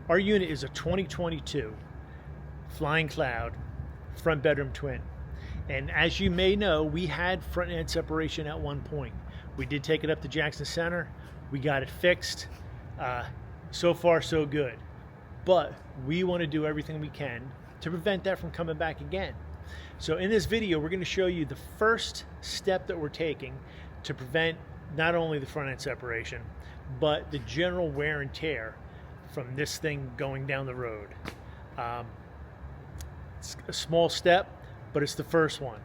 Our unit is a 2022 Flying Cloud front bedroom twin. And as you may know, we had front end separation at one point. We did take it up to Jackson Center. We got it fixed. So far, so good. But we want to do everything we can to prevent that from coming back again. So in this video, we're going to show you the first step that we're taking to prevent not only the front end separation, but the general wear and tear from this thing going down the road. It's a small step, but it's the first one.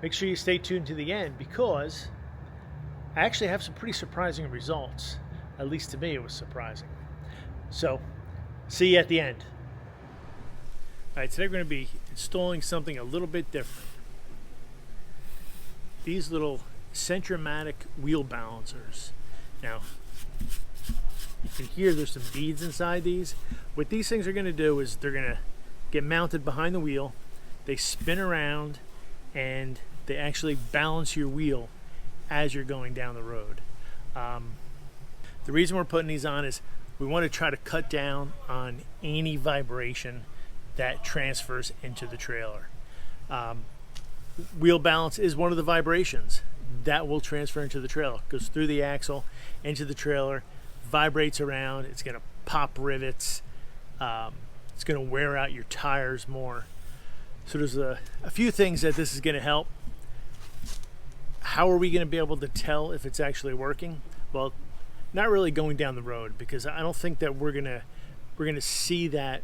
Make sure you stay tuned to the end because I actually have some pretty surprising results. At least to me, it was surprising. So, see you at the end. All right, today we're going to be installing something a little bit different. These little Centramatic Wheel Balancers. Now, you can hear there's some beads inside these. What these things are going to do is they're going to get mounted behind the wheel. They spin around and they actually balance your wheel as you're going down the road. The reason we're putting these on is we want to try to cut down on any vibration that transfers into the trailer. Wheel balance is one of the vibrations that will transfer into the trailer. It goes through the axle into the trailer, vibrates around, it's going to pop rivets, it's going to wear out your tires more. So there's a few things that this is going to help. How are we going to be able to tell if it's actually working? Well, not really going down the road, because I don't think that we're gonna see that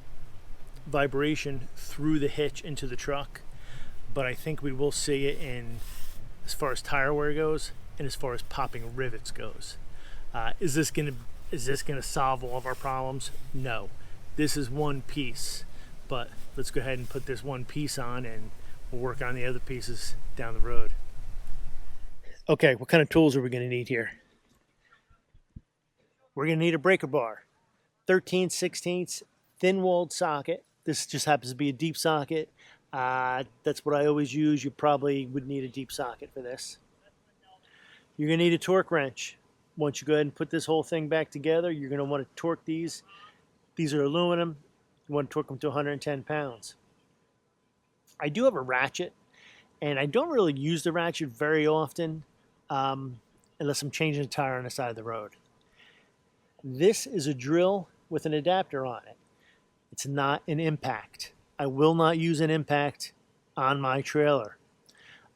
vibration through the hitch into the truck, but I think we will see it in as far as tire wear goes and as far as popping rivets goes. Is this gonna solve all of our problems? No. This is one piece, but let's go ahead and put this one piece on and we'll work on the other pieces down the road. Okay, what kind of tools are we going to need here? We're going to need a breaker bar, 13/16 thin-walled socket. This just happens to be a deep socket. That's what I always use. You probably would need a deep socket for this. You're going to need a torque wrench. Once you go ahead and put this whole thing back together, you're going to want to torque these. These are aluminum. You want to torque them to 110 pounds. I do have a ratchet, and I don't really use the ratchet very often unless I'm changing a tire on the side of the road. This is a drill with an adapter on it. It's not an impact. I will not use an impact on my trailer.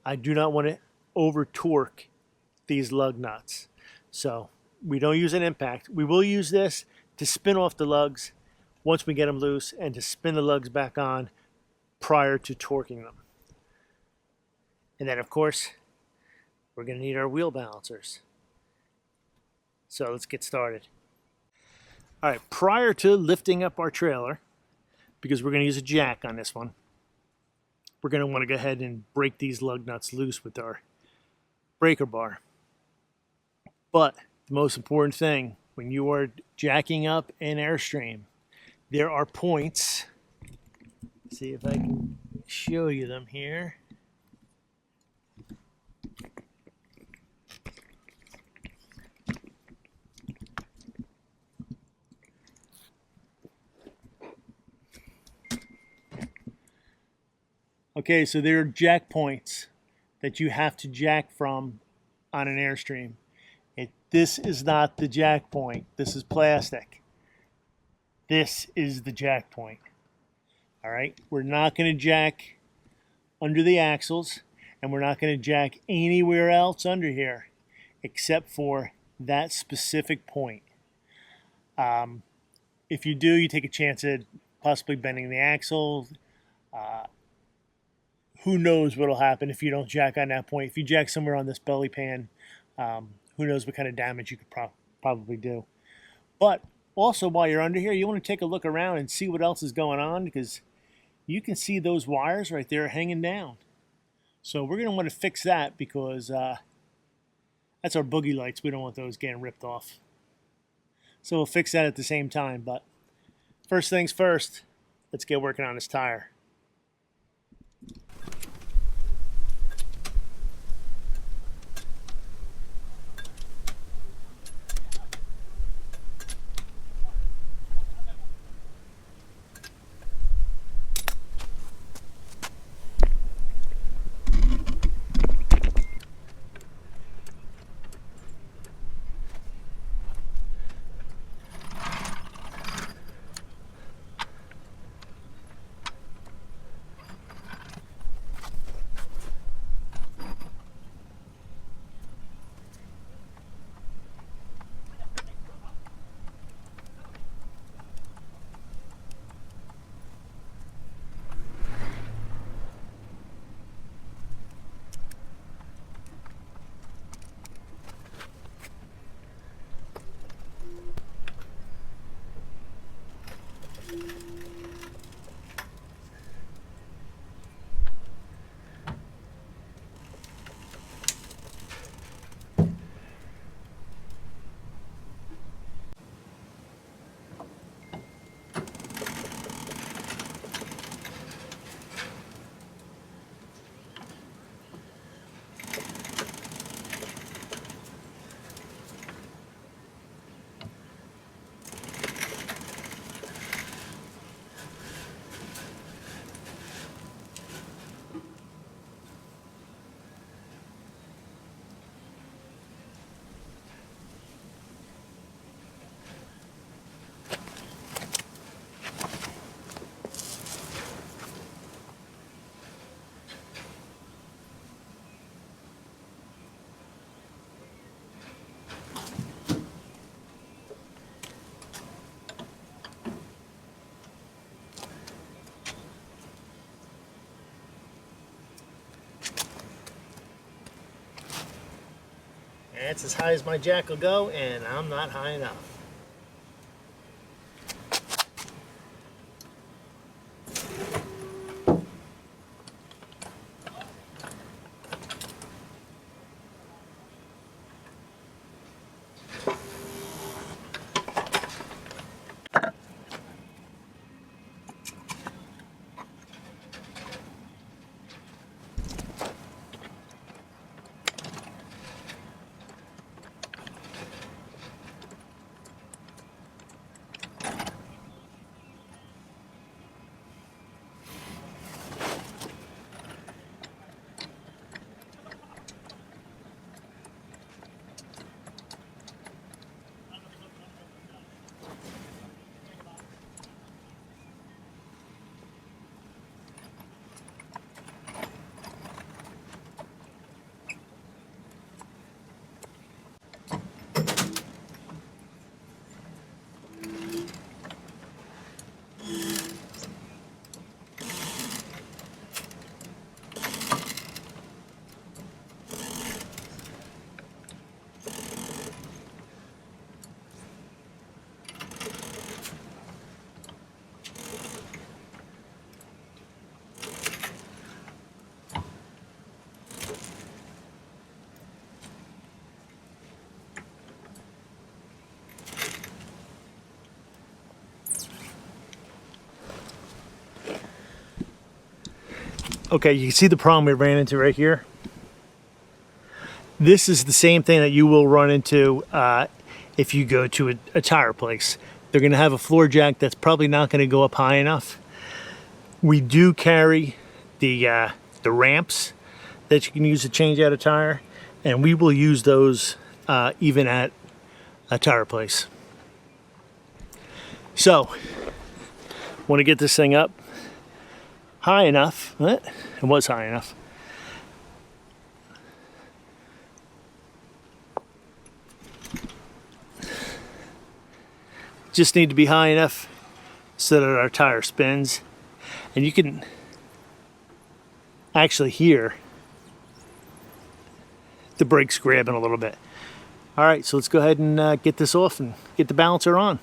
I do not want to over torque these lug nuts. So we don't use an impact. We will use this to spin off the lugs once we get them loose and to spin the lugs back on prior to torquing them. And then of course, we're going to need our wheel balancers. So let's get started. All right, prior to lifting up our trailer, because we're going to use a jack on this one, we're going to want to go ahead and break these lug nuts loose with our breaker bar. But the most important thing, when you are jacking up an Airstream, there are points. Let's see if I can show you them here. Okay, so there are jack points that you have to jack from on an Airstream. This is not the jack point. This is plastic. This is the jack point. All right, we're not going to jack under the axles, and we're not going to jack anywhere else under here except for that specific point. If you do, you take a chance at possibly bending the axle. Who knows what will happen if you don't jack on that point. If you jack somewhere on this belly pan, who knows what kind of damage you could probably do. But also, while you're under here, you want to take a look around and see what else is going on, because you can see those wires right there hanging down. So we're going to want to fix that, because that's our boogie lights. We don't want those getting ripped off. So we'll fix that at the same time. But first things first, let's get working on this tire. That's as high as my jack will go, and I'm not high enough. Okay, you can see the problem we ran into right here. This is the same thing that you will run into if you go to a tire place. They're going to have a floor jack that's probably not going to go up high enough. We do carry the ramps that you can use to change out a tire, and we will use those even at a tire place. So, want to get this thing up high enough. It was high enough. Just need to be high enough so that our tire spins, and you can actually hear the brakes grabbing a little bit. All right, so let's go ahead and get this off and get the balancer on.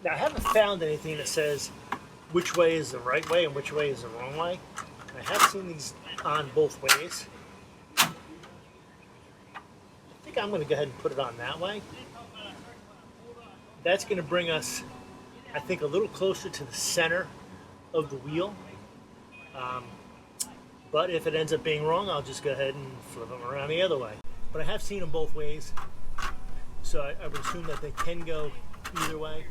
Now, I haven't found anything that says which way is the right way and which way is the wrong way. I have seen these on both ways. I think I'm going to go ahead and put it on that way. That's going to bring us, I think, a little closer to the center of the wheel. But if it ends up being wrong, I'll just go ahead and flip them around the other way. But I have seen them both ways, so I would assume that they can go either way.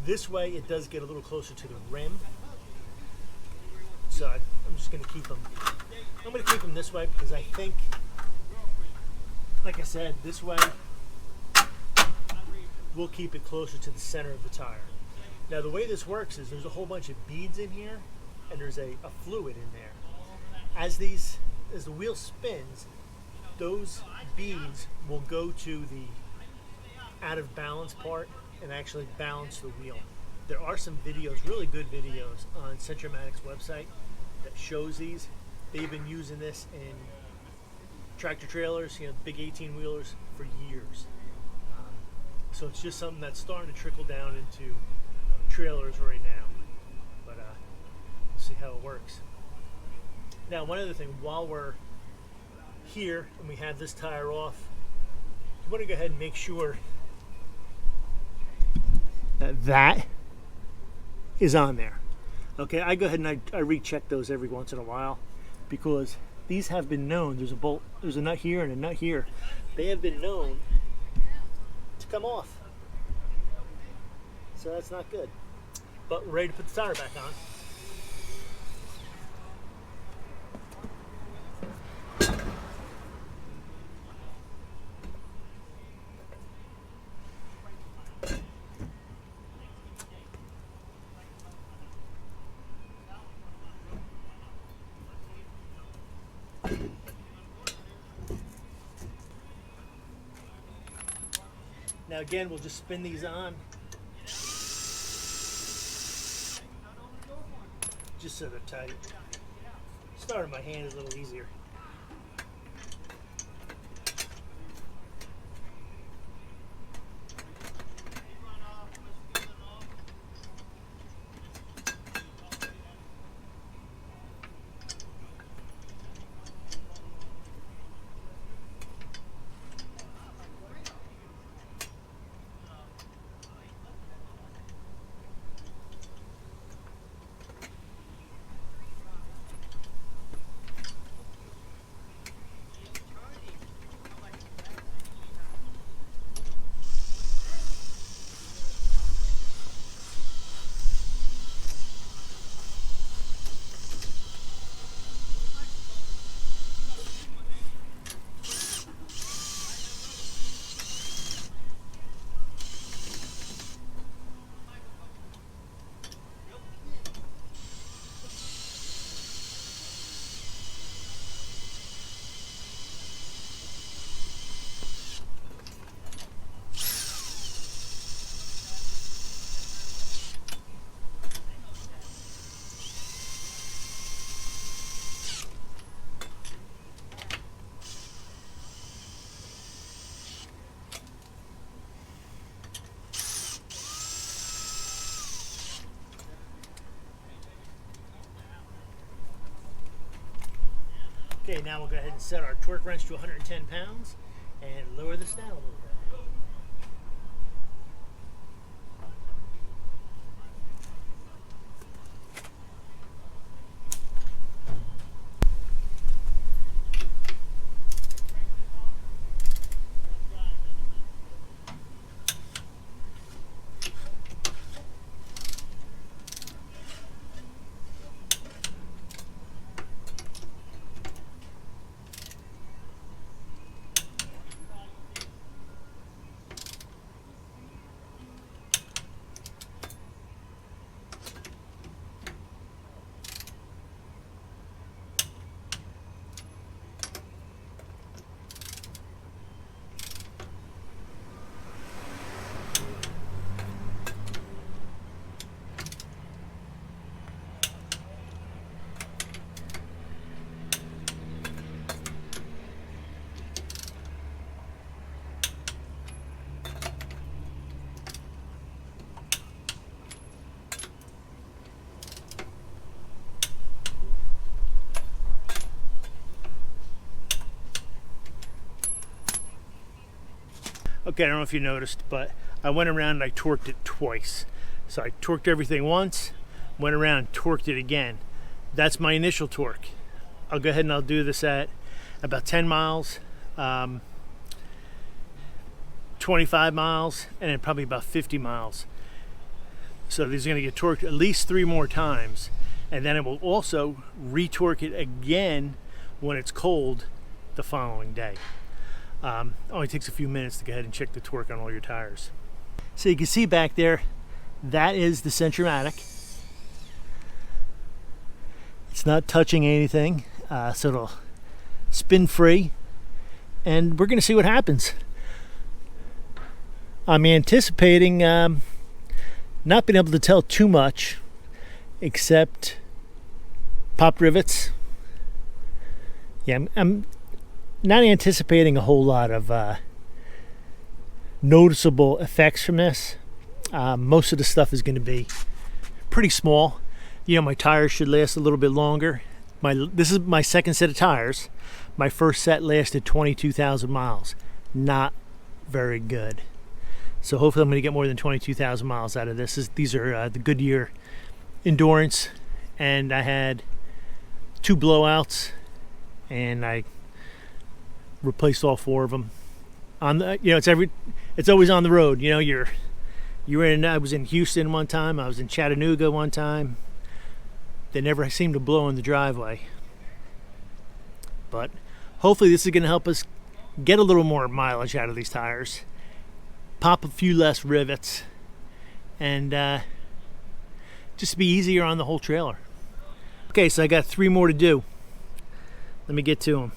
This way, it does get a little closer to the rim. So I'm just going to keep them. I'm going to keep them this way because I think, like I said, this way we'll keep it closer to the center of the tire. Now, the way this works is there's a whole bunch of beads in here, and there's a fluid in there. As the wheel spins, those beads will go to the out of balance part and actually balance the wheel. There are some videos, really good videos, on Centramatic's website that shows these. They've been using this in tractor trailers, big 18-wheelers for years. So it's just something that's starting to trickle down into trailers right now. But we'll see how it works. Now, one other thing, while we're here and we have this tire off, you want to go ahead and make sure that is on there. Okay, I go ahead and I recheck those every once in a while because these have been known. There's a bolt, there's a nut here and a nut here. They have been known to come off. So that's not good. But we're ready to put the tire back on. Now again, we'll just spin these on, just so they're tight. Starting my hand is a little easier. Okay, now we'll go ahead and set our torque wrench to 110 pounds and lower this down a little bit. Okay, I don't know if you noticed, but I went around and I torqued it twice. So I torqued everything once, went around and torqued it again. That's my initial torque. I'll go ahead and I'll do this at about 10 miles, 25 miles, and then probably about 50 miles. So these are going to get torqued at least 3 more times. And then it will also re-torque it again when it's cold the following day. Only takes a few minutes to go ahead and check the torque on all your tires. So you can see back there, that is the Centramatic. It's not touching anything, so it'll spin free, and we're going to see what happens. I'm anticipating not being able to tell too much, except popped rivets. Yeah, I'm not anticipating a whole lot of noticeable effects from this. Most of the stuff is going to be pretty small. You know, my tires should last a little bit longer. This is my second set of tires. My first set lasted 22,000 miles. Not very good. So hopefully I'm going to get more than 22,000 miles out of this. These are the Goodyear Endurance, and I had 2 blowouts, and I replaced all 4 of them. On the, you know, it's always on the road. You know, you're I was in Houston one time, I was in Chattanooga one time. They never seem to blow in the driveway. But hopefully this is going to help us get a little more mileage out of these tires, pop a few less rivets, and just be easier on the whole trailer. Okay, so I got 3 more to do. Let me get to them.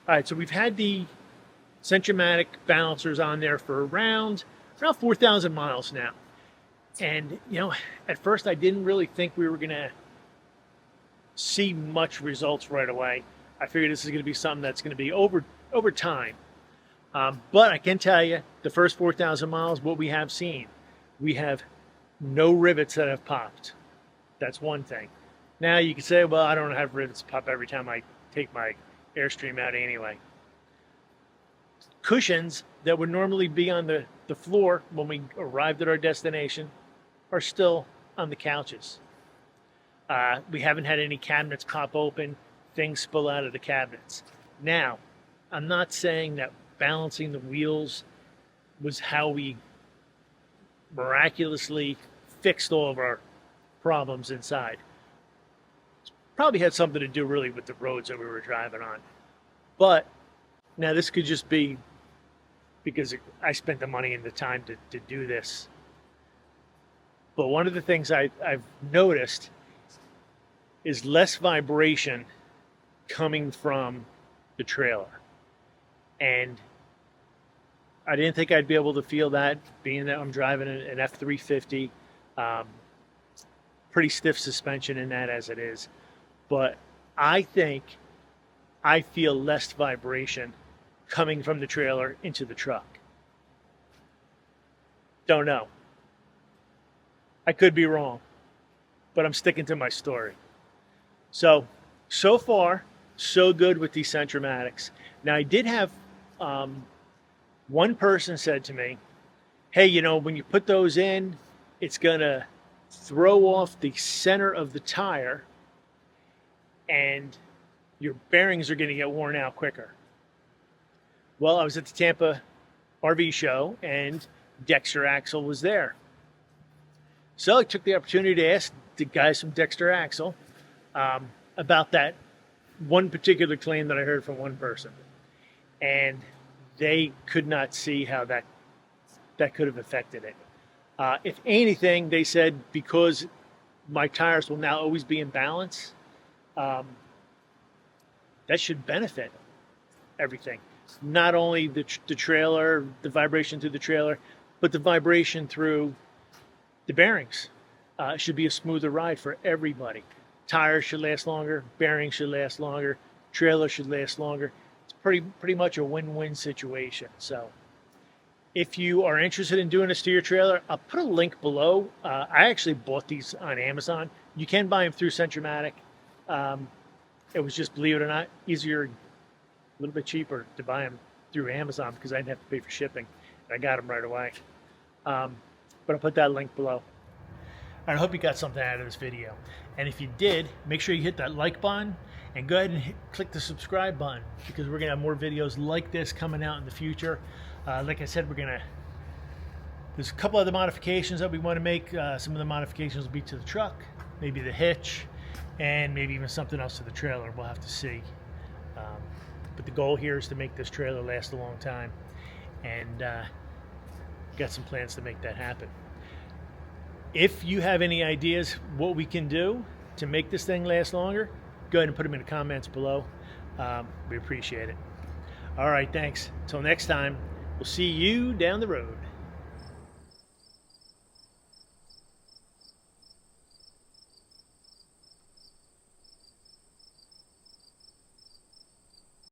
All right, so we've had the Centramatic balancers on there for around 4,000 miles now. And, you know, at first I didn't really think we were going to see much results right away. I figured this is going to be something that's going to be over time. But I can tell you, the first 4,000 miles, what we have seen, we have no rivets that have popped. That's one thing. Now you can say, well, I don't have rivets pop every time I take my Airstream out anyway. Cushions that would normally be on the floor when we arrived at our destination are still on the couches. We haven't had any cabinets pop open, things spill out of the cabinets. Now, I'm not saying that balancing the wheels was how we miraculously fixed all of our problems inside. Probably had something to do really with the roads that we were driving on. But now this could just be because I spent the money and the time to do this. But one of the things I've noticed is less vibration coming from the trailer. And I didn't think I'd be able to feel that, being that I'm driving an F350. Pretty stiff suspension in that as it is. But I think I feel less vibration coming from the trailer into the truck. Don't know. I could be wrong, but I'm sticking to my story. So far, so good with these Centramatics. Now, I did have one person said to me, hey, you know, when you put those in, it's going to throw off the center of the tire and your bearings are going to get worn out quicker. Well, I was at the Tampa RV show and Dexter Axle was there. So I took the opportunity to ask the guys from Dexter Axle about that one particular claim that I heard from one person. And they could not see how that could have affected it. If anything, they said because my tires will now always be in balance, that should benefit everything. Not only the trailer, the vibration through the trailer, but the vibration through the bearings. It should be a smoother ride for everybody. Tires should last longer, bearings should last longer, trailer should last longer. It's pretty much a win-win situation. So if you are interested in doing this to your trailer, I'll put a link below. I actually bought these on Amazon. You can buy them through Centramatic. It was just, believe it or not, easier, a little bit cheaper to buy them through Amazon because I didn't have to pay for shipping. I got them right away. But I'll put that link below. I hope you got something out of this video. And if you did, make sure you hit that like button and go ahead and click the subscribe button because we're going to have more videos like this coming out in the future. Like I said, we're going to There's a couple other modifications that we want to make. Some of the modifications will be to the truck, maybe the hitch, and maybe even something else to the trailer. We'll have to see. But the goal here is to make this trailer last a long time, and got some plans to make that happen. If you have any ideas what we can do to make this thing last longer, go ahead and put them in the comments below. We appreciate it. All right, thanks. Till next time, we'll see you down the road.